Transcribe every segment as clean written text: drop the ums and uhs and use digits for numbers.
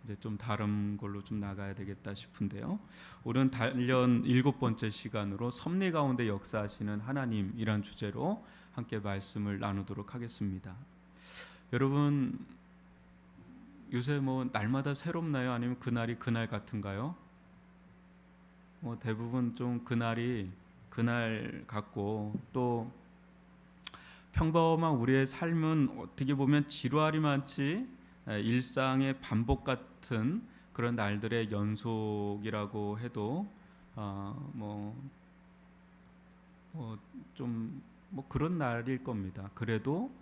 이제 좀 다른 걸로 좀 나가야 되겠다 싶은데요. 오늘 단련 7번째 시간으로 섭리 가운데 역사하시는 하나님이란 주제로 함께 말씀을 나누도록 하겠습니다. 여러분, 요새 뭐 날마다 새롭나요? 아니면 그날이 그날 같은가요? 뭐 대부분 좀 그날이 그날 같고, 또 평범한 우리의 삶은 어떻게 보면 지루함이 많지 일상의 반복 같은 그런 날들의 연속이라고 해도 좀 그런 날일 겁니다. 그래도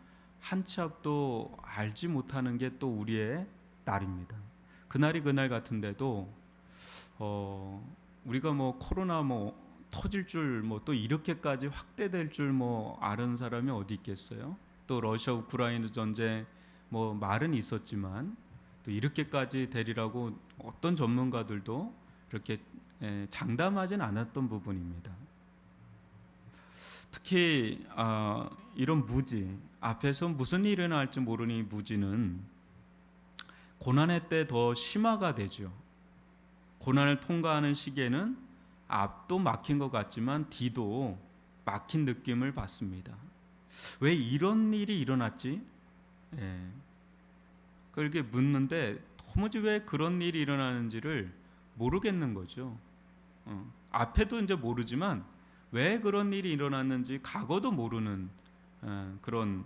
한 치 앞도 알지 못하는 게 또 우리의 날입니다. 그날이 그날 같은데도 우리가 뭐 코로나 터질 줄 또 이렇게까지 확대될 줄 아는 사람이 어디 있겠어요? 또 러시아 우크라이나 전쟁 말은 있었지만 또 이렇게까지 되리라고 어떤 전문가들도 이렇게 장담하진 않았던 부분입니다. 특히 이런 무지, 앞에서 무슨 일이 일어날지 모르니 무지는 고난의 때 더 심화가 되죠. 고난을 통과하는 시기에는 앞도 막힌 것 같지만 뒤도 막힌 느낌을 받습니다. 왜 이런 일이 일어났지? 그렇게 묻는데 도무지 왜 그런 일이 일어나는지를 모르겠는 거죠. 앞에도 이제 모르지만 왜 그런 일이 일어났는지 과거도 모르는 그런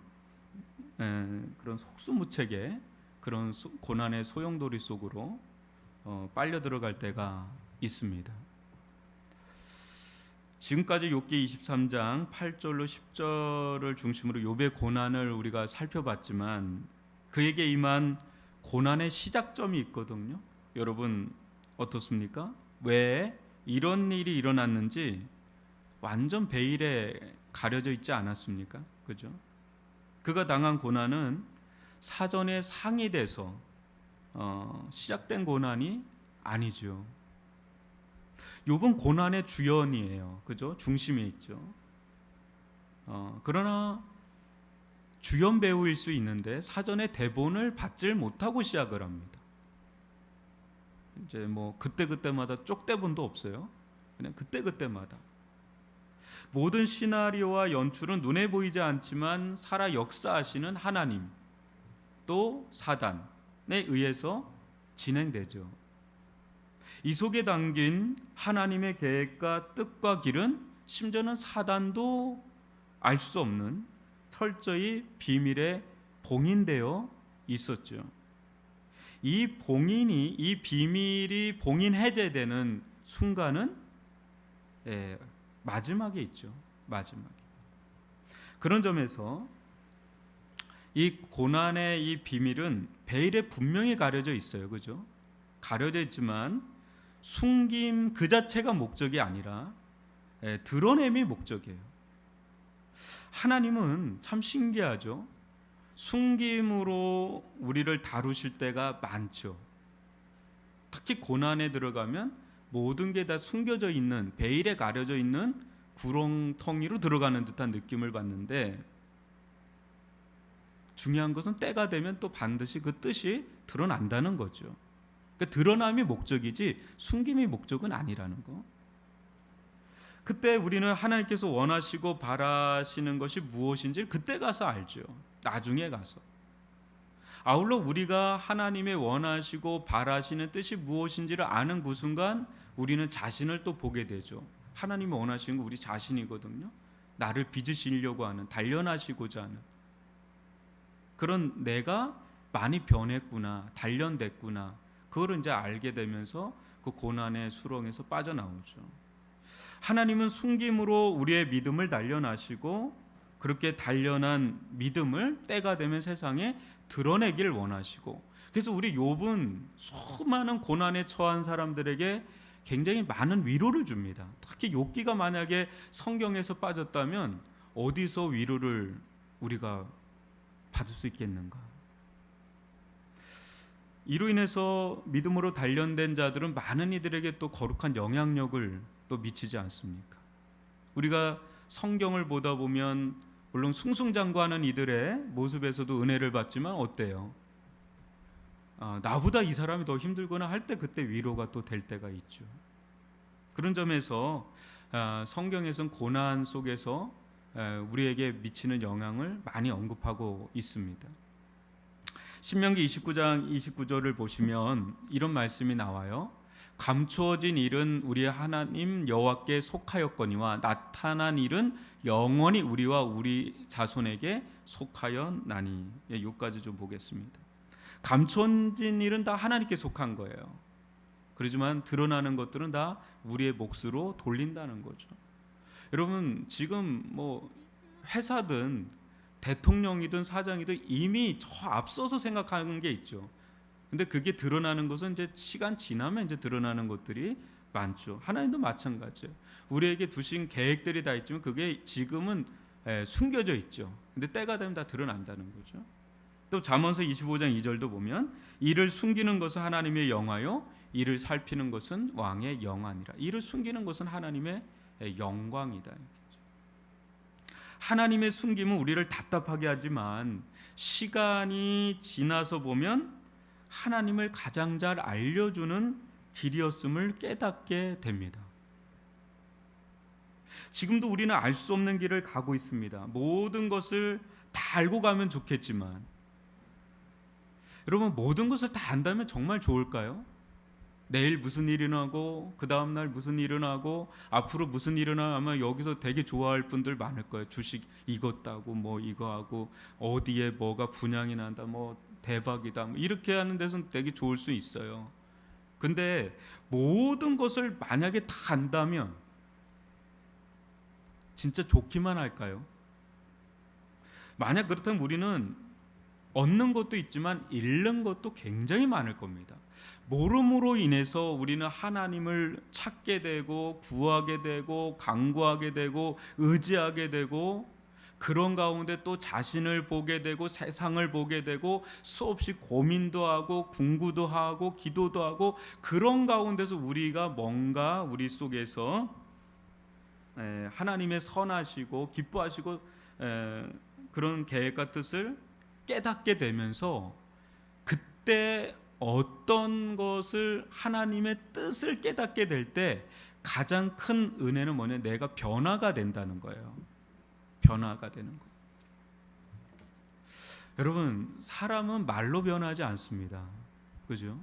속수무책의 그런 고난의 소용돌이 속으로 빨려 들어갈 때가 있습니다. 지금까지 욥기 23장 8절로 10절을 중심으로 욥의 고난을 우리가 살펴봤지만 그에게 임한 고난의 시작점이 있거든요. 여러분 어떻습니까? 왜 이런 일이 일어났는지 완전 베일에 가려져 있지 않았습니까? 그죠? 그가 당한 고난은 사전에 상의돼서 시작된 고난이 아니죠. 욥은 고난의 주연이에요. 그죠? 중심에 있죠. 그러나 주연 배우일 수 있는데 사전에 대본을 받질 못하고 시작을 합니다. 이제 그때마다 쪽대본도 없어요. 그냥 그때마다 모든 시나리오와 연출은 눈에 보이지 않지만 살아 역사하시는 하나님 또 사단에 의해서 진행되죠. 이 속에 담긴 하나님의 계획과 뜻과 길은 심지어는 사단도 알 수 없는 철저히 비밀에 봉인되어 있었죠. 이 비밀이 봉인 해제되는 순간은 마지막에 있죠. 마지막에. 그런 점에서 이 고난의 이 비밀은 베일에 분명히 가려져 있어요. 그죠? 가려져 있지만 숨김 그 자체가 목적이 아니라 드러냄이 목적이에요. 하나님은 참 신기하죠. 숨김으로 우리를 다루실 때가 많죠. 특히 고난에 들어가면 모든 게 다 숨겨져 있는, 베일에 가려져 있는 구렁텅이로 들어가는 듯한 느낌을 받는데, 중요한 것은 때가 되면 또 반드시 그 뜻이 드러난다는 거죠. 그러니까 드러남이 목적이지 숨김이 목적은 아니라는 거. 그때 우리는 하나님께서 원하시고 바라시는 것이 무엇인지 그때 가서 알죠. 나중에 가서. 아울러 우리가 하나님의 원하시고 바라시는 뜻이 무엇인지를 아는 그 순간 우리는 자신을 또 보게 되죠. 하나님이 원하시는 거 우리 자신이거든요. 나를 빚으시려고 하는, 단련하시고자 하는 그런 내가 많이 변했구나, 단련됐구나, 그걸 이제 알게 되면서 그 고난의 수렁에서 빠져나오죠. 하나님은 숨김으로 우리의 믿음을 단련하시고 그렇게 단련한 믿음을 때가 되면 세상에 드러내길 원하시고, 그래서 우리 욥은 수많은 고난에 처한 사람들에게 굉장히 많은 위로를 줍니다. 특히 욥기가 만약에 성경에서 빠졌다면 어디서 위로를 우리가 받을 수 있겠는가? 이로 인해서 믿음으로 단련된 자들은 많은 이들에게 또 거룩한 영향력을 또 미치지 않습니까? 우리가 성경을 보다 보면 물론 승승장구하는 이들의 모습에서도 은혜를 받지만 어때요? 나보다 이 사람이 더 힘들거나 할 때 그때 위로가 또 될 때가 있죠. 그런 점에서 성경에서는 고난 속에서 우리에게 미치는 영향을 많이 언급하고 있습니다. 신명기 29장 29절을 보시면 이런 말씀이 나와요. 감추어진 일은 우리의 하나님 여호와께 속하였거니와 나타난 일은 영원히 우리와 우리 자손에게 속하였나니. 여기까지 좀 보겠습니다. 감춰진 일은 다 하나님께 속한 거예요. 그렇지만 드러나는 것들은 다 우리의 몫으로 돌린다는 거죠. 여러분, 지금 뭐 회사든 대통령이든 사장이든 이미 저 앞서서 생각하는 게 있죠. 근데 그게 드러나는 것은 이제 시간 지나면 이제 드러나는 것들이 많죠. 하나님도 마찬가지예요. 우리에게 두신 계획들이 다 있지만 그게 지금은 숨겨져 있죠. 근데 때가 되면 다 드러난다는 거죠. 또 잠언서 25장 2절도 보면 이를 숨기는 것은 하나님의 영화요 이를 살피는 것은 왕의 영안이라. 이를 숨기는 것은 하나님의 영광이다. 하나님의 숨김은 우리를 답답하게 하지만 시간이 지나서 보면 하나님을 가장 잘 알려주는 길이었음을 깨닫게 됩니다. 지금도 우리는 알 수 없는 길을 가고 있습니다. 모든 것을 다 알고 가면 좋겠지만 여러분, 모든 것을 다 안다면 정말 좋을까요? 내일 무슨 일이 일어나고 그 다음날 무슨 일이 일어나고 앞으로 무슨 일이 일어나 아마 여기서 되게 좋아할 분들 많을 거예요. 주식 이것 따고 뭐 이거 하고 어디에 뭐가 분양이 난다 뭐 대박이다 뭐 이렇게 하는 데서는 되게 좋을 수 있어요. 근데 모든 것을 만약에 다 안다면 진짜 좋기만 할까요? 만약 그렇다면 우리는 얻는 것도 있지만 잃는 것도 굉장히 많을 겁니다. 모름으로 인해서 우리는 하나님을 찾게 되고 구하게 되고 간구하게 되고 의지하게 되고 그런 가운데 또 자신을 보게 되고 세상을 보게 되고 수없이 고민도 하고 궁구도 하고 기도도 하고 그런 가운데서 우리가 뭔가 우리 속에서 하나님의 선하시고 기뻐하시고 그런 계획과 뜻을 깨닫게 되면서 그때 어떤 것을 하나님의 뜻을 깨닫게 될 때 가장 큰 은혜는 뭐냐? 내가 변화가 된다는 거예요. 변화가 되는 거. 여러분, 사람은 말로 변하지 않습니다. 그죠?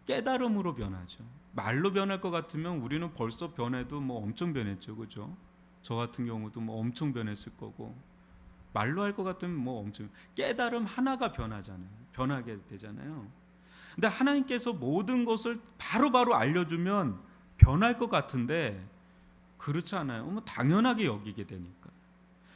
깨달음으로 변하죠. 말로 변할 것 같으면 우리는 벌써 변해도 뭐 엄청 변했죠. 그죠? 저 같은 경우도 뭐 엄청 변했을 거고 말로 할 것 같으면 뭐 엄청 깨달음 하나가 변하게 되잖아요. 근데 하나님께서 모든 것을 바로바로 알려주면 변할 것 같은데 그렇지 않아요. 뭐 당연하게 여기게 되니까.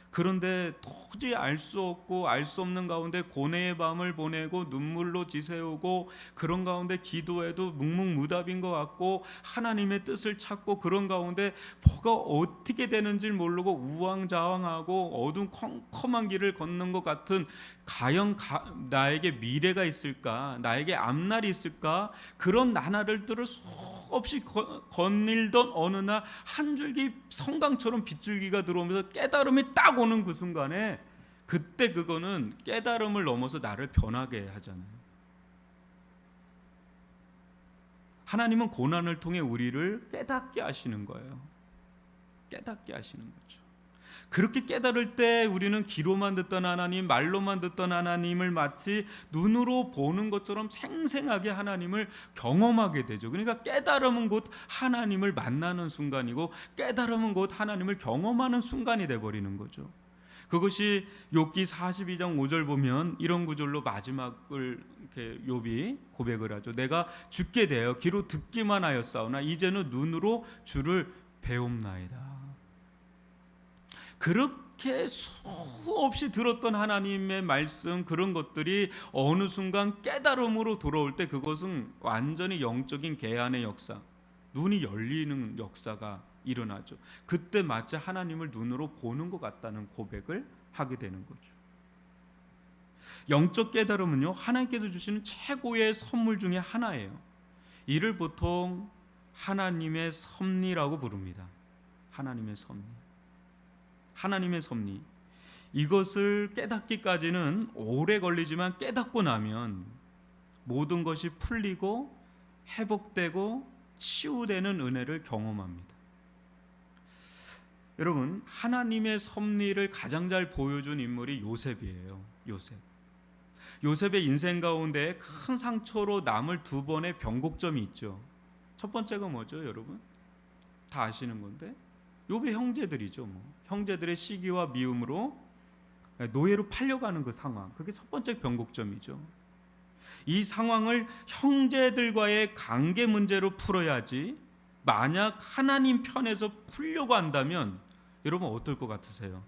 그런데 도저히 알 수 없고 알 수 없는 가운데 고뇌의 밤을 보내고 눈물로 지새우고 그런 가운데 기도해도 묵묵무답인 것 같고 하나님의 뜻을 찾고 그런 가운데 뭐가 어떻게 되는지 모르고 우왕좌왕하고 어두운 컴컴한 길을 걷는 것 같은 과연 나에게 미래가 있을까? 나에게 앞날이 있을까? 그런 나날들을 수없이 거닐던 어느 날 한 줄기 성강처럼 빗줄기가 들어오면서 깨달음이 딱 오는 그 순간에 그때 그거는 깨달음을 넘어서 나를 변하게 하잖아요. 하나님은 고난을 통해 우리를 깨닫게 하시는 거예요. 깨닫게 하시는 거죠. 그렇게 깨달을 때 우리는 귀로만 듣던 하나님, 말로만 듣던 하나님을 마치 눈으로 보는 것처럼 생생하게 하나님을 경험하게 되죠. 그러니까 깨달음은 곧 하나님을 만나는 순간이고 깨달음은 곧 하나님을 경험하는 순간이 돼버리는 거죠. 그것이 욥기 42장 5절 보면 이런 구절로 마지막을 이렇게 욥이 고백을 하죠. 내가 죽게 되어 귀로 듣기만 하였사오나 이제는 눈으로 주를 배움나이다. 그렇게 수없이 들었던 하나님의 말씀 그런 것들이 어느 순간 깨달음으로 돌아올 때 그것은 완전히 영적인 개안의 역사, 눈이 열리는 역사가 일어나죠. 그때 마치 하나님을 눈으로 보는 것 같다는 고백을 하게 되는 거죠. 영적 깨달음은요, 하나님께서 주시는 최고의 선물 중에 하나예요. 이를 보통 하나님의 섭리라고 부릅니다. 하나님의 섭리. 하나님의 섭리. 이것을 깨닫기까지는 오래 걸리지만 깨닫고 나면 모든 것이 풀리고 회복되고 치유되는 은혜를 경험합니다. 여러분, 하나님의 섭리를 가장 잘 보여준 인물이 요셉이에요. 요셉의 인생 가운데 큰 상처로 남을 두 번의 변곡점이 있죠. 첫 번째가 뭐죠, 여러분? 다 아시는 건데 욥의 형제들이죠. 형제들의 시기와 미움으로 노예로 팔려가는 그 상황, 그게 첫 번째 변곡점이죠. 이 상황을 형제들과의 관계 문제로 풀어야지, 만약 하나님 편에서 풀려고 한다면 여러분 어떨 것 같으세요?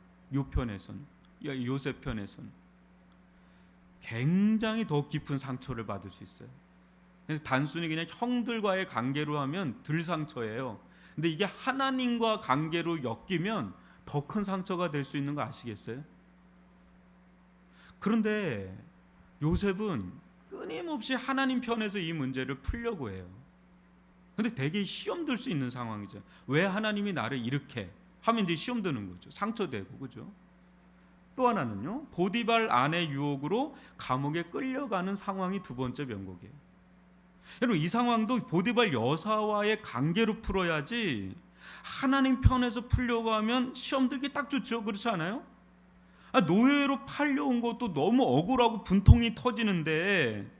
요셉 편에서는 굉장히 더 깊은 상처를 받을 수 있어요. 그래서 단순히 그냥 형들과의 관계로 하면 덜 상처예요. 근데 이게 하나님과 관계로 엮이면 더 큰 상처가 될 수 있는 거 아시겠어요? 그런데 요셉은 끊임없이 하나님 편에서 이 문제를 풀려고 해요. 근데 되게 시험 들 수 있는 상황이죠. 왜 하나님이 나를 이렇게 하면 이제 시험 드는 거죠. 상처되고, 그죠? 또 하나는요, 보디발 아내 유혹으로 감옥에 끌려가는 상황이 두 번째 변곡이에요. 여러분, 이 상황도 보디발 여사와의 관계로 풀어야지, 하나님 편에서 풀려고 하면 시험 들기 딱 좋죠. 그렇지 않아요? 노예로 팔려온 것도 너무 억울하고 분통이 터지는데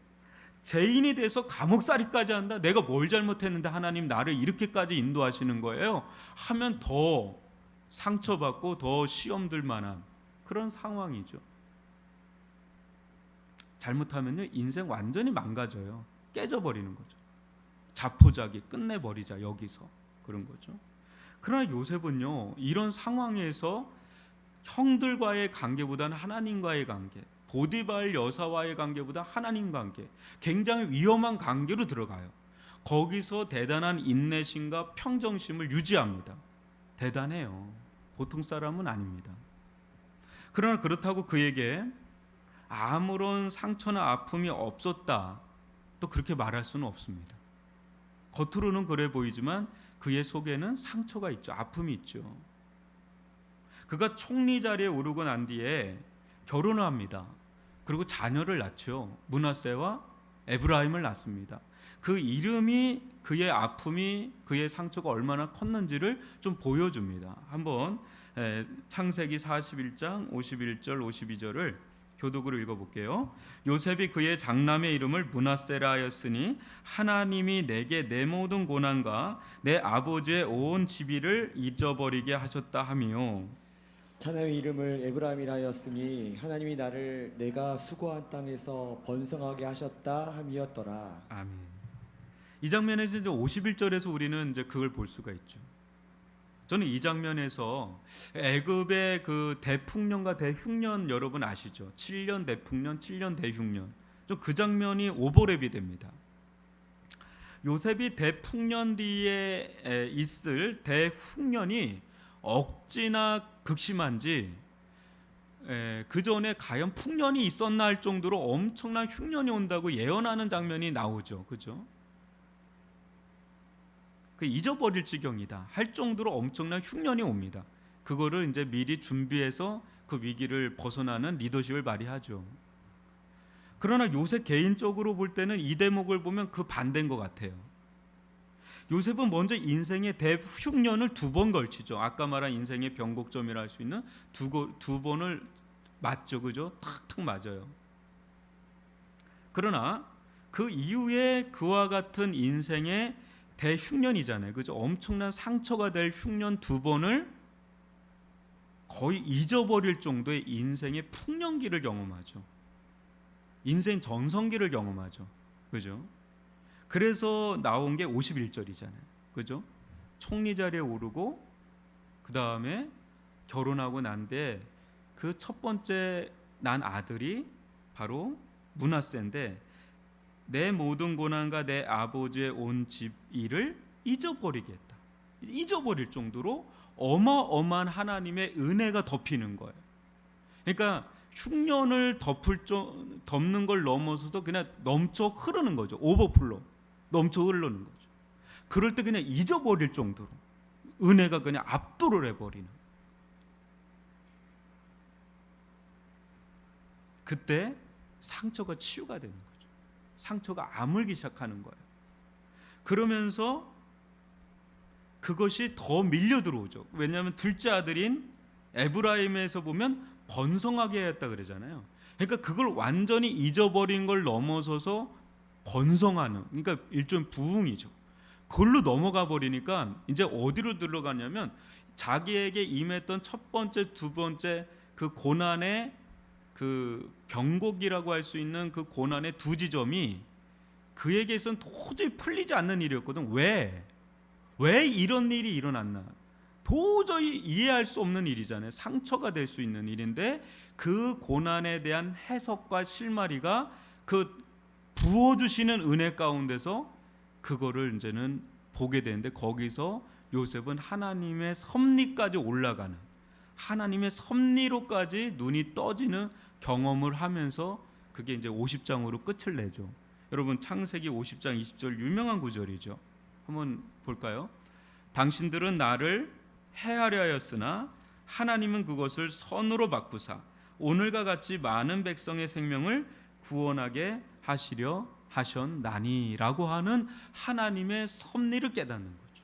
죄인이 돼서 감옥살이까지 한다. 내가 뭘 잘못했는데 하나님 나를 이렇게까지 인도하시는 거예요 하면 더 상처받고 더 시험 들 만한 그런 상황이죠. 잘못하면요, 인생 완전히 망가져요. 깨져버리는 거죠. 자포자기 끝내버리자, 여기서. 그런 거죠. 그러나 요셉은요, 이런 상황에서 형들과의 관계보다는 하나님과의 관계, 보디발 여사와의 관계보다 하나님 관계, 굉장히 위험한 관계로 들어가요. 거기서 대단한 인내심과 평정심을 유지합니다. 대단해요. 보통 사람은 아닙니다. 그러나 그렇다고 그에게 아무런 상처나 아픔이 없었다, 또 그렇게 말할 수는 없습니다. 겉으로는 그래 보이지만 그의 속에는 상처가 있죠. 아픔이 있죠. 그가 총리 자리에 오르고 난 뒤에 결혼을 합니다. 그리고 자녀를 낳죠. 므낫세와 에브라임을 낳습니다. 그 이름이, 그의 아픔이, 그의 상처가 얼마나 컸는지를 좀 보여줍니다. 한번 창세기 41장 51절 52절을 교독으로 읽어볼게요. 요셉이 그의 장남의 이름을 므낫세라 하였으니 하나님이 내게 내 모든 고난과 내 아버지의 온 지비를 잊어버리게 하셨다 하며, 자녀의 이름을 에브라임이라 하였으니 하나님이 나를 내가 수고한 땅에서 번성하게 하셨다 함이었더라. 아멘. 이 장면에서 이제 51절에서 우리는 이제 그걸 볼 수가 있죠. 저는 이 장면에서 애굽의 그 대풍년과 대흉년 여러분 아시죠? 7년 대풍년, 7년 대흉년. 좀 그 장면이 오버랩이 됩니다. 요셉이 대풍년 뒤에 있을 대흉년이 억지나 극심한지, 그 전에 과연 풍년이 있었나 할 정도로 엄청난 흉년이 온다고 예언하는 장면이 나오죠. 그죠? 그 잊어버릴 지경이다 할 정도로 엄청난 흉년이 옵니다. 그거를 이제 미리 준비해서 그 위기를 벗어나는 리더십을 발휘하죠. 그러나 요셉 개인적으로 볼 때는 이 대목을 보면 그 반대인 것 같아요. 요셉은 먼저 인생의 대흉년을 두 번 걸치죠. 아까 말한 인생의 변곡점이라 할 수 있는 두 번을 맞죠. 그죠? 탁탁 맞아요. 그러나 그 이후에 그와 같은 인생의 대흉년이잖아요. 그죠? 엄청난 상처가 될 흉년 두 번을 거의 잊어버릴 정도의 인생의 풍년기를 경험하죠. 인생 전성기를 경험하죠. 그죠? 그래서 나온 게 51절이잖아요. 그죠? 총리 자리에 오르고 그 다음에 결혼하고 난데 그 첫 번째 난 아들이 바로 므낫세인데, 내 모든 고난과 내 아버지의 온 집 일을 잊어버리겠다. 잊어버릴 정도로 어마어마한 하나님의 은혜가 덮이는 거예요. 그러니까 흉년을 덮는 걸 넘어서서 그냥 넘쳐 흐르는 거죠. 오버플로 넘쳐 흐르는 거죠. 그럴 때 그냥 잊어버릴 정도로 은혜가 그냥 압도를 해버리는, 그때 상처가 치유가 되는 거죠. 상처가 아물기 시작하는 거예요. 그러면서 그것이 더 밀려 들어오죠. 왜냐하면 둘째 아들인 에브라임에서 보면 번성하게 했다 그러잖아요. 그러니까 그걸 완전히 잊어버린 걸 넘어서서 번성하는, 그러니까 일종의 부흥이죠. 그걸로 넘어가 버리니까 이제 어디로 들어가냐면 자기에게 임했던 첫 번째, 두 번째 그 고난의 그 병곡이라고 할 수 있는 그 고난의 두 지점이 그에게선 도저히 풀리지 않는 일이었거든. 왜 이런 일이 일어났나? 도저히 이해할 수 없는 일이잖아요. 상처가 될 수 있는 일인데 그 고난에 대한 해석과 실마리가 그 부어주시는 은혜 가운데서 그거를 이제는 보게 되는데, 거기서 요셉은 하나님의 섭리까지 올라가는, 하나님의 섭리로까지 눈이 떠지는 경험을 하면서 그게 이제 50장으로 끝을 내죠. 여러분 창세기 50장 20절 유명한 구절이죠. 한번 볼까요? 당신들은 나를 해하려 하였으나 하나님은 그것을 선으로 바꾸사 오늘과 같이 많은 백성의 생명을 구원하게 하시려 하셨나니라고 하는 하나님의 섭리를 깨닫는 거죠.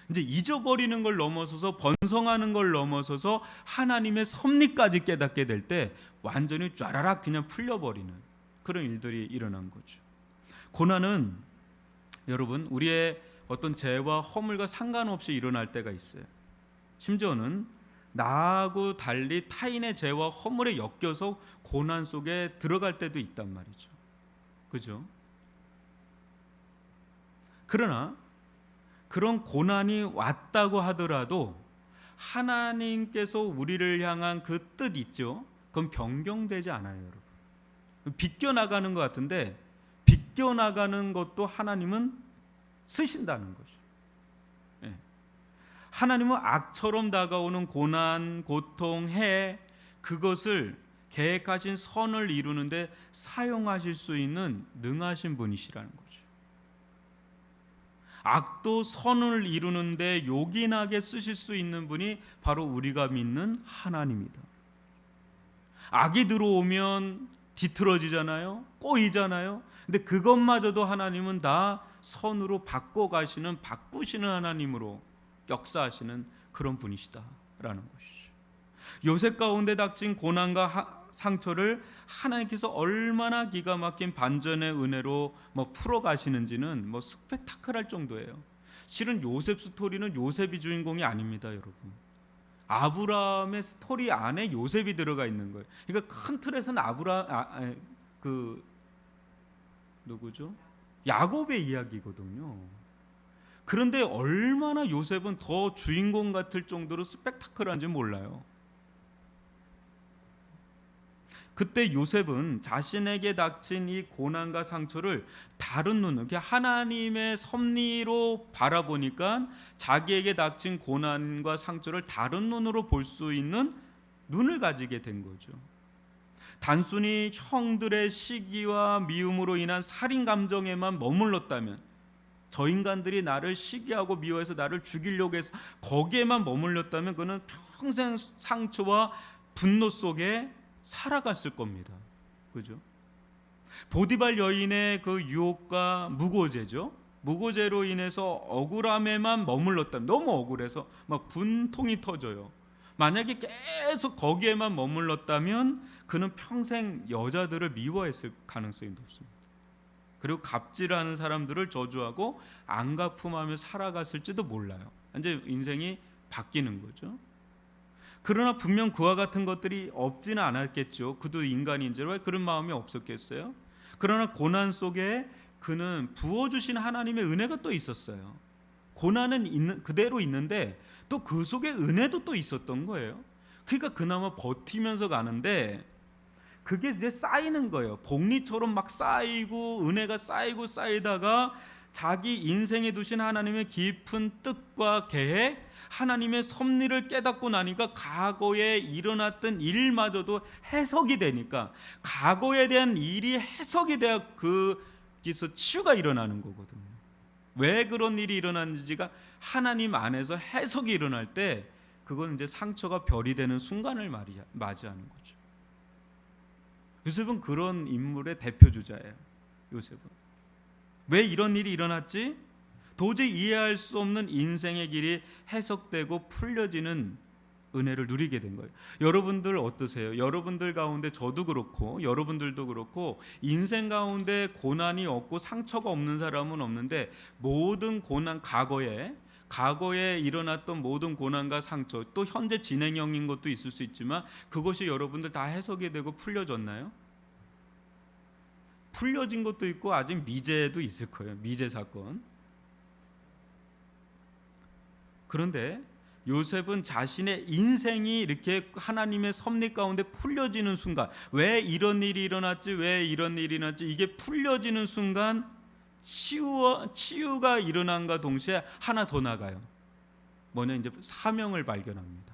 이제 잊어버리는 걸 넘어서서 번성하는 걸 넘어서서 하나님의 섭리까지 깨닫게 될 때 완전히 쫘라락 그냥 풀려버리는 그런 일들이 일어난 거죠. 고난은 여러분 우리의 어떤 죄와 허물과 상관없이 일어날 때가 있어요. 심지어는 나하고 달리 타인의 죄와 허물에 엮여서 고난 속에 들어갈 때도 있단 말이죠. 그죠? 그러나 그런 고난이 왔다고 하더라도 하나님께서 우리를 향한 그 뜻 있죠? 그건 변경되지 않아요, 여러분. 비껴나가는 것 같은데 비껴나가는 것도 하나님은 쓰신다는 거죠. 예. 하나님은 악처럼 다가오는 고난, 고통, 해에 그것을 계획하신 선을 이루는데 사용하실 수 있는 능하신 분이시라는 거죠. 악도 선을 이루는데 요긴하게 쓰실 수 있는 분이 바로 우리가 믿는 하나님이다. 악이 들어오면 뒤틀어지잖아요. 꼬이잖아요. 근데 그것마저도 하나님은 다 선으로 바꾸시는 하나님으로 역사하시는 그런 분이시다라는 것이죠. 요셉 가운데 닥친 고난과 상처를 하나님께서 얼마나 기가 막힌 반전의 은혜로 풀어가시는지는 스펙타클할 정도예요. 실은 요셉 스토리는 요셉이 주인공이 아닙니다, 여러분. 아브라함의 스토리 안에 요셉이 들어가 있는 거예요. 그러니까 큰 틀에서는 누구죠? 야곱의 이야기거든요. 그런데 얼마나 요셉은 더 주인공 같을 정도로 스펙타클한지 몰라요. 그때 요셉은 자신에게 닥친 이 고난과 상처를 다른 눈으로, 하나님의 섭리로 바라보니까 자기에게 닥친 고난과 상처를 다른 눈으로 볼 수 있는 눈을 가지게 된 거죠. 단순히 형들의 시기와 미움으로 인한 살인 감정에만 머물렀다면, 저 인간들이 나를 시기하고 미워해서 나를 죽이려고 해서 거기에만 머물렀다면 그는 평생 상처와 분노 속에 살아갔을 겁니다. 그죠? 보디발 여인의 그 유혹과 무고죄죠. 무고죄로 인해서 억울함에만 머물렀다면, 너무 억울해서 막 분통이 터져요. 만약에 계속 거기에만 머물렀다면 그는 평생 여자들을 미워했을 가능성이 높습니다. 그리고 갑질하는 사람들을 저주하고 안갚음하며 살아갔을지도 몰라요. 이제 인생이 바뀌는 거죠. 그러나 분명 그와 같은 것들이 없지는 않았겠죠. 그도 인간인지로 왜 그런 마음이 없었겠어요? 그러나 고난 속에 그는 부어주신 하나님의 은혜가 또 있었어요. 고난은 그대로 있는데 또 그 속에 은혜도 또 있었던 거예요. 그러니까 그나마 버티면서 가는데 그게 이제 쌓이는 거예요. 복리처럼 막 쌓이고 은혜가 쌓이다가 자기 인생에 두신 하나님의 깊은 뜻과 계획, 하나님의 섭리를 깨닫고 나니까 과거에 일어났던 일마저도 해석이 되니까, 과거에 대한 일이 해석이 돼야 거기서 치유가 일어나는 거거든요. 왜 그런 일이 일어났는지가 하나님 안에서 해석이 일어날 때 그건 이제 상처가 별이 되는 순간을 맞이하는 거죠. 요셉은 그런 인물의 대표 주자예요. 요셉은 왜 이런 일이 일어났지? 도저히 이해할 수 없는 인생의 길이 해석되고 풀려지는 은혜를 누리게 된 거예요. 여러분들 어떠세요? 여러분들 가운데 저도 그렇고 여러분들도 그렇고 인생 가운데 고난이 없고 상처가 없는 사람은 없는데 모든 고난, 과거에 일어났던 모든 고난과 상처, 또 현재 진행형인 것도 있을 수 있지만 그것이 여러분들 다 해석이 되고 풀려졌나요? 풀려진 것도 있고 아직 미제도 있을 거예요. 미제 사건. 그런데 요셉은 자신의 인생이 이렇게 하나님의 섭리 가운데 풀려지는 순간, 왜 이런 일이 일어났지, 왜 이런 일이 일어났지, 이게 풀려지는 순간 치유가 일어난과 동시에 하나 더 나가요. 뭐냐, 이제 사명을 발견합니다.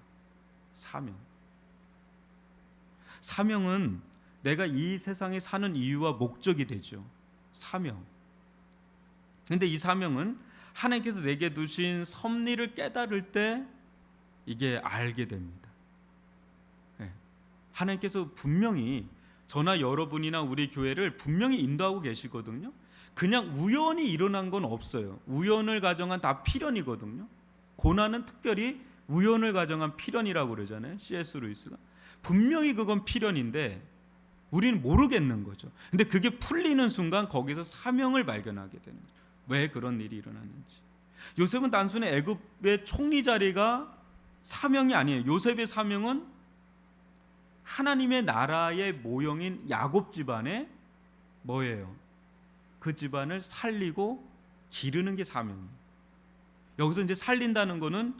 사명은 내가 이 세상에 사는 이유와 목적이 되죠. 사명. 근데 이 사명은 하나님께서 내게 두신 섭리를 깨달을 때 이게 알게 됩니다. 하나님께서 분명히 저나 여러분이나 우리 교회를 분명히 인도하고 계시거든요. 그냥 우연히 일어난 건 없어요. 우연을 가정한 다 필연이거든요. 고난은 특별히 우연을 가정한 필연이라고 그러잖아요. C.S. 루이스가. 분명히 그건 필연인데 우리는 모르겠는 거죠. 근데 그게 풀리는 순간 거기서 사명을 발견하게 되는 거죠. 왜 그런 일이 일어났는지. 요셉은 단순히 애굽의 총리 자리가 사명이 아니에요. 요셉의 사명은 하나님의 나라의 모형인 야곱 집안의 뭐예요? 그 집안을 살리고 기르는 게 사명이에요. 여기서 이제 살린다는 거는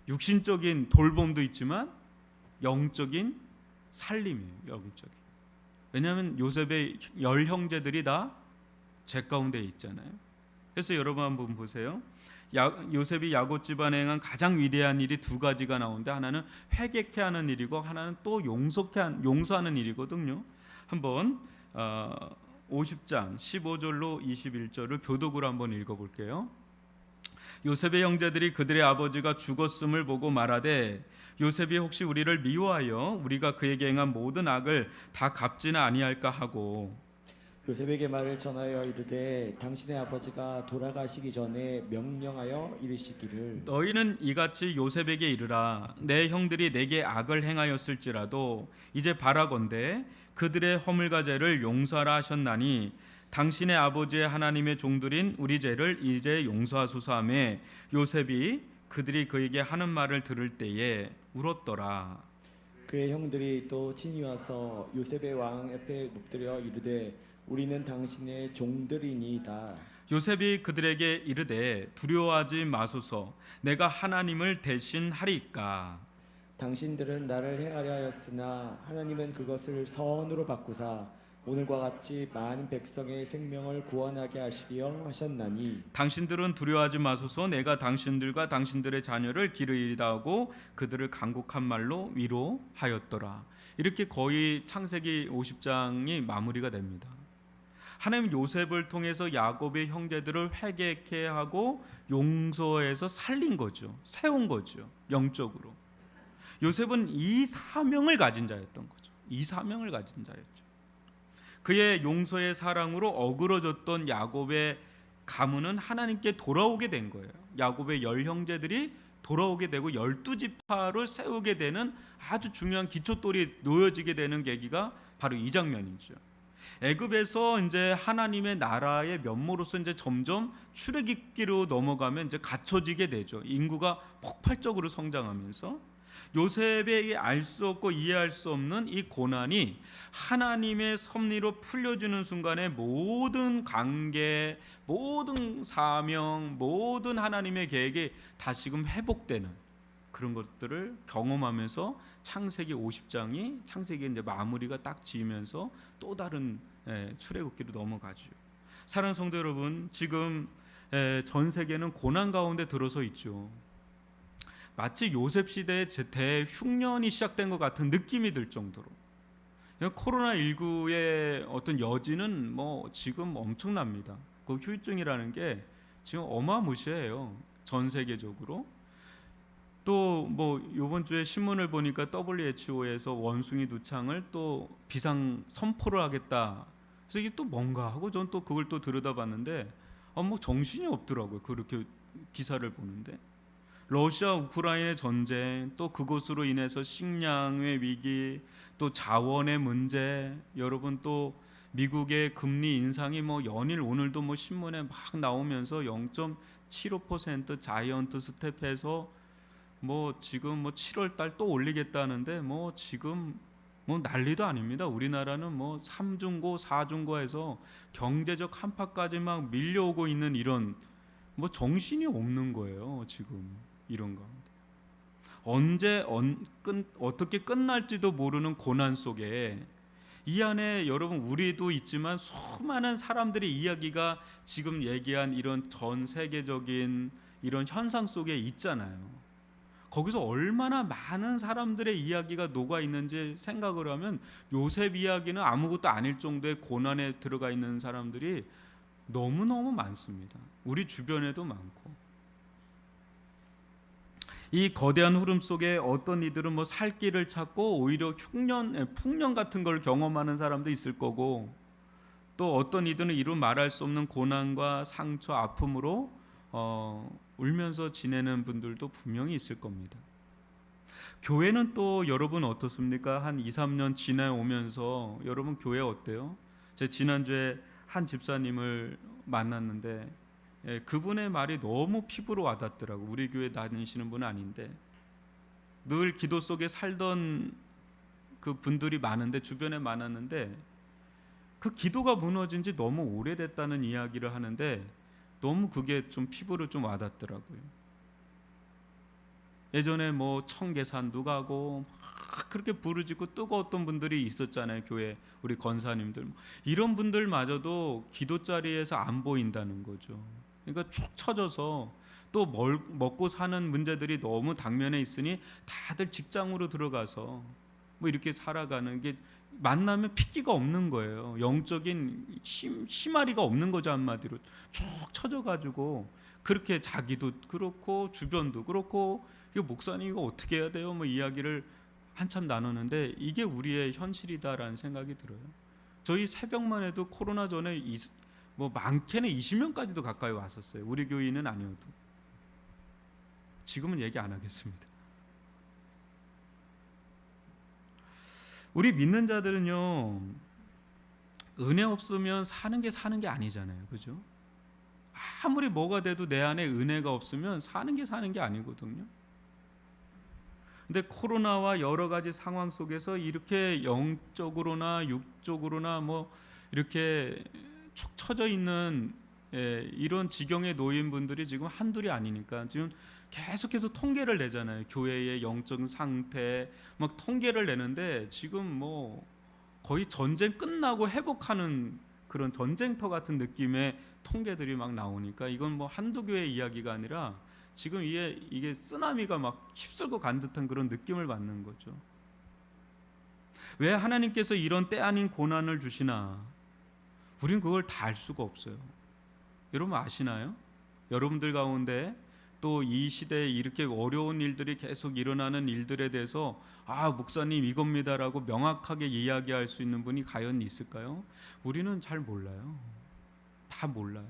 육신적인 돌봄도 있지만 영적인 살림이에요. 영적인. 왜냐하면 요셉의 10형제들이 다 제 가운데 있잖아요. 그래서 여러분 한번 보세요. 요셉이 야곱 집안에 행한 가장 위대한 일이 두 가지가 나오는데 하나는 회개케 하는 일이고 하나는 또 용서하는 일이거든요. 한번 50장 15절로 21절을 교독으로 한번 읽어볼게요. 요셉의 형제들이 그들의 아버지가 죽었음을 보고 말하되 요셉이 혹시 우리를 미워하여 우리가 그에게 행한 모든 악을 다 갚지는 아니할까 하고 요셉에게 말을 전하여 이르되 당신의 아버지가 돌아가시기 전에 명령하여 이르시기를 너희는 이같이 요셉에게 이르라. 내 형들이 내게 악을 행하였을지라도 이제 바라건대 그들의 허물과 죄를 용서하라 하셨나니 당신의 아버지의 하나님의 종들인 우리 죄를 이제 용서하소서 하며 요셉이 그들이 그에게 하는 말을 들을 때에 울었더라. 그의 형들이 또 친히 와서 요셉의 왕 앞에 엎드려 이르되 우리는 당신의 종들이니이다. 요셉이 그들에게 이르되 두려워하지 마소서 내가 하나님을 대신하리이까. 당신들은 나를 행하려 하였으나 하나님은 그것을 선으로 바꾸사 오늘과 같이 많은 백성의 생명을 구원하게 하시려 하셨나니 당신들은 두려워하지 마소서 내가 당신들과 당신들의 자녀를 기르리이다 하고 그들을 간곡한 말로 위로하였더라. 이렇게 거의 창세기 50장이 마무리가 됩니다. 하나님 요셉을 통해서 야곱의 형제들을 회개케 하고 용서해서 살린 거죠. 세운 거죠. 영적으로. 요셉은 이 사명을 가진 자였던 거죠. 이 사명을 가진 자였죠. 그의 용서의 사랑으로 어그러졌던 야곱의 가문은 하나님께 돌아오게 된 거예요. 야곱의 10형제들이 돌아오게 되고 12지파를 세우게 되는 아주 중요한 기초돌이 놓여지게 되는 계기가 바로 이 장면이죠. 애굽에서 이제 하나님의 나라의 면모로서 이제 점점 출애굽기로 넘어가면 이제 갖춰지게 되죠. 인구가 폭발적으로 성장하면서 요셉에게 알 수 없고 이해할 수 없는 이 고난이 하나님의 섭리로 풀려주는 순간에 모든 관계, 모든 사명, 모든 하나님의 계획이 다시금 회복되는 그런 것들을 경험하면서 창세기 50장이 창세기 이제 마무리가 딱 지으면서 또 다른 출애굽기로 넘어가죠. 사랑하는 성도 여러분, 지금 전 세계는 고난 가운데 들어서 있죠. 마치 요셉 시대의 대흉년이 시작된 것 같은 느낌이 들 정도로 코로나19의 어떤 여지는 뭐 지금 엄청납니다. 그 후유증이라는 게 지금 어마무시해요. 전 세계적으로. 또 뭐 이번 주에 신문을 보니까 WHO에서 원숭이 누창을 또 비상 선포를 하겠다. 그래서 이게 또 뭔가 하고 전 또 그걸 또 들여다봤는데 뭐 정신이 없더라고요. 그렇게 기사를 보는데 러시아 우크라이나 전쟁, 또 그것으로 인해서 식량의 위기, 또 자원의 문제, 여러분 또 미국의 금리 인상이 뭐 연일 오늘도 뭐 신문에 막 나오면서 0.75% 자이언트 스텝해서 뭐 지금 뭐 7월 달 또 올리겠다는데 뭐 지금 뭐 난리도 아닙니다. 우리나라는 뭐 3중고, 4중고에서 경제적 한파까지 막 밀려오고 있는 이런 뭐 정신이 없는 거예요. 지금 이런 거. 어떻게 끝날지도 모르는 고난 속에 이 안에 여러분 우리도 있지만 수많은 사람들의 이야기가 지금 얘기한 이런 전 세계적인 이런 현상 속에 있잖아요. 거기서 얼마나 많은 사람들의 이야기가 녹아 있는지 생각을 하면 요셉 이야기는 아무것도 아닐 정도의 고난에 들어가 있는 사람들이 너무너무 많습니다. 우리 주변에도 많고. 이 거대한 흐름 속에 어떤 이들은 뭐 살 길을 찾고 오히려 풍년 같은 걸 경험하는 사람도 있을 거고, 또 어떤 이들은 이루 말할 수 없는 고난과 상처, 아픔으로 울면서 지내는 분들도 분명히 있을 겁니다. 교회는 또 여러분 어떻습니까? 한 2, 3년 지나오면서 여러분 교회 어때요? 제가 지난주에 한 집사님을 만났는데 그분의 말이 너무 피부로 와닿더라고. 우리 교회 다니시는 분은 아닌데 늘 기도 속에 살던 그 분들이 많은데 주변에 많았는데 그 기도가 무너진 지 너무 오래됐다는 이야기를 하는데 너무 그게 좀 피부로 좀 와닿더라고요. 예전에 뭐 청계산도 가고 막 그렇게 부르짖고 뜨거웠던 분들이 있었잖아요. 교회 우리 권사님들 이런 분들마저도 기도 자리에서 안 보인다는 거죠. 그러니까 축 처져서 또 먹고 사는 문제들이 너무 당면에 있으니 다들 직장으로 들어가서 뭐 이렇게 살아가는 게 만나면 핏기가 없는 거예요. 영적인 심마리가 없는 거죠. 한마디로 쭉 처져가지고 그렇게 자기도 그렇고 주변도 그렇고 이거 목사님 이거 어떻게 해야 돼요? 뭐 이야기를 한참 나누는데 이게 우리의 현실이다라는 생각이 들어요. 저희 새벽만 해도 코로나 전에 뭐 많게는 20명까지도 가까이 왔었어요. 우리 교인은 아니어도. 지금은 얘기 안 하겠습니다. 우리 믿는 자들은요, 은혜 없으면 사는 게 아니잖아요. 그죠? 아무리 뭐가 돼도 내 안에 은혜가 없으면 사는 게 아니거든요. 근데 코로나와 여러 가지 상황 속에서 이렇게 영적으로나 육적으로나 뭐 이렇게 축 처져 있는 이런 지경에 놓인 분들이 지금 한둘이 아니니까 지금 계속해서 통계를 내잖아요. 교회의 영적 상태 막 통계를 내는데 지금 뭐 거의 전쟁 끝나고 회복하는 그런 전쟁터 같은 느낌의 통계들이 막 나오니까 이건 뭐 한두 교회의 이야기가 아니라 지금 이게 쓰나미가 막 휩쓸고 간 듯한 그런 느낌을 받는 거죠. 왜 하나님께서 이런 때 아닌 고난을 주시나? 우린 그걸 다 알 수가 없어요. 여러분 아시나요? 여러분들 가운데 또 이 시대에 이렇게 어려운 일들이 계속 일어나는 일들에 대해서 목사님 이겁니다라고 명확하게 이야기할 수 있는 분이 과연 있을까요? 우리는 잘 몰라요. 다 몰라요.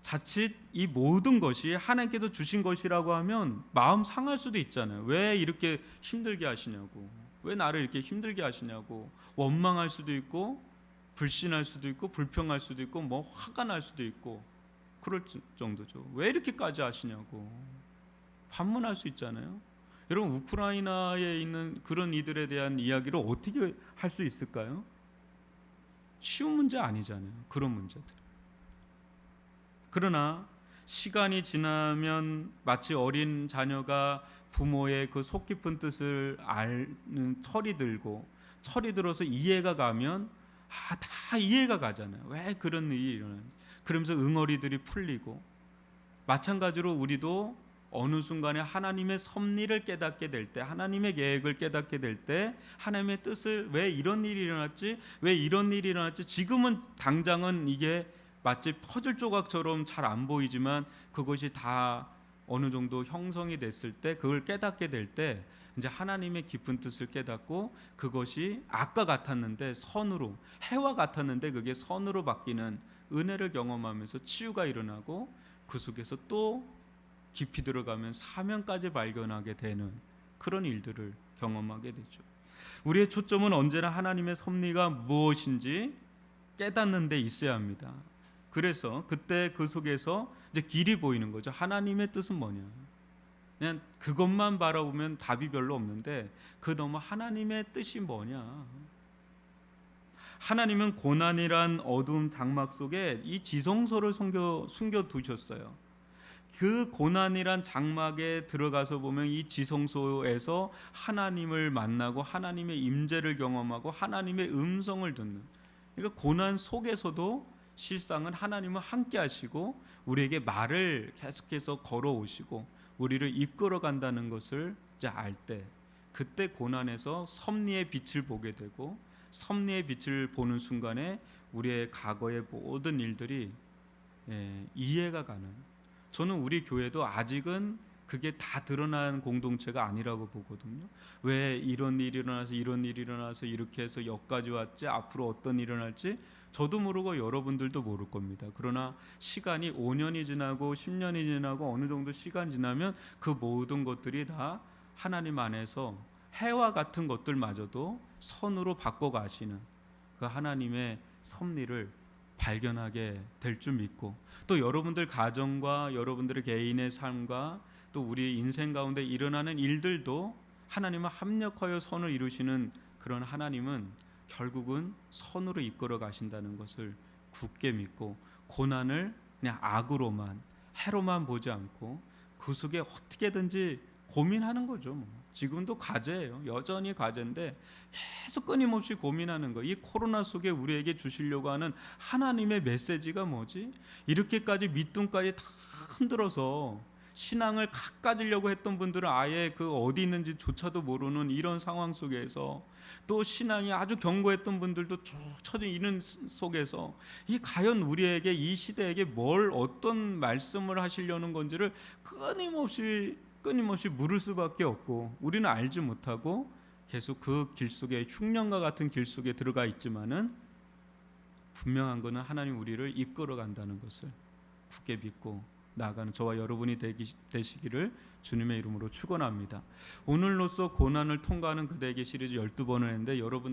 자칫 이 모든 것이 하나님께서 주신 것이라고 하면 마음 상할 수도 있잖아요. 왜 이렇게 힘들게 하시냐고, 왜 나를 이렇게 힘들게 하시냐고 원망할 수도 있고 불신할 수도 있고 불평할 수도 있고 뭐 화가 날 수도 있고 그럴 정도죠. 왜 이렇게까지 하시냐고 반문할 수 있잖아요. 여러분 우크라이나에 있는 그런 이들에 대한 이야기를 어떻게 할 수 있을까요? 쉬운 문제 아니잖아요. 그런 문제들. 그러나 시간이 지나면 마치 어린 자녀가 부모의 그 속 깊은 뜻을 아는 철이 들어서 이해가 가면 다 이해가 가잖아요. 왜 그런 일이 일어나는지. 그러면서 응어리들이 풀리고 마찬가지로 우리도 어느 순간에 하나님의 섭리를 깨닫게 될 때, 하나님의 계획을 깨닫게 될 때, 하나님의 뜻을 왜 이런 일이 일어났지 지금은 당장은 이게 마치 퍼즐 조각처럼 잘 안 보이지만 그것이 다 어느 정도 형성이 됐을 때 그걸 깨닫게 될 때 이제 하나님의 깊은 뜻을 깨닫고 그것이 악과 같았는데 선으로, 해와 같았는데 그게 선으로 바뀌는 은혜를 경험하면서 치유가 일어나고 그 속에서 또 깊이 들어가면 사명까지 발견하게 되는 그런 일들을 경험하게 되죠. 우리의 초점은 언제나 하나님의 섭리가 무엇인지 깨닫는 데 있어야 합니다. 그래서 그때 그 속에서 이제 길이 보이는 거죠. 하나님의 뜻은 뭐냐. 그냥 그것만 바라보면 답이 별로 없는데 그 너머 하나님의 뜻이 뭐냐. 하나님은 고난이란 어두움 장막 속에 이 지성소를 숨겨 두셨어요. 그 고난이란 장막에 들어가서 보면 이 지성소에서 하나님을 만나고 하나님의 임재를 경험하고 하나님의 음성을 듣는, 그러니까 고난 속에서도 실상은 하나님은 함께 하시고 우리에게 말을 계속해서 걸어오시고 우리를 이끌어 간다는 것을 이제 알 때, 그때 고난에서 섭리의 빛을 보게 되고 섭리의 빛을 보는 순간에 우리의 과거의 모든 일들이 이해가 가는, 저는 우리 교회도 아직은 그게 다 드러난 공동체가 아니라고 보거든요. 왜 이런 일이 일어나서 이런 일이 일어나서 이렇게 해서 여기까지 왔지, 앞으로 어떤 일이 일어날지 저도 모르고 여러분들도 모를 겁니다. 그러나 시간이 5년이 지나고 10년이 지나고 어느 정도 시간 지나면 그 모든 것들이 다 하나님 안에서 해와 같은 것들마저도 선으로 바꿔가시는 그 하나님의 섭리를 발견하게 될 줄 믿고, 또 여러분들 가정과 여러분들의 개인의 삶과 또 우리 인생 가운데 일어나는 일들도 하나님은 합력하여 선을 이루시는 그런 하나님은 결국은 선으로 이끌어 가신다는 것을 굳게 믿고, 고난을 그냥 악으로만, 해로만 보지 않고 그 속에 어떻게든지 고민하는 거죠. 지금도 과제예요. 여전히 과제인데 계속 끊임없이 고민하는 거. 이 코로나 속에 우리에게 주시려고 하는 하나님의 메시지가 뭐지? 이렇게까지 밑둥까지 다 흔들어서 신앙을 가까지려고 했던 분들은 아예 그 어디 있는지조차도 모르는 이런 상황 속에서, 또 신앙이 아주 견고했던 분들도 쭉 처진 이런 속에서 이 과연 우리에게 이 시대에게 뭘 어떤 말씀을 하시려는 건지를 끊임없이 물을 수밖에 없고, 우리는 알지 못하고 계속 그 길 속에 흉년과 같은 길 속에 들어가 있지만은 분명한 것은 하나님 우리를 이끌어 간다는 것을 굳게 믿고 나아가는 저와 여러분이 되시기를 주님의 이름으로 축원합니다. 오늘로써 고난을 통과하는 그대에게 시리즈 12번을 했는데 여러분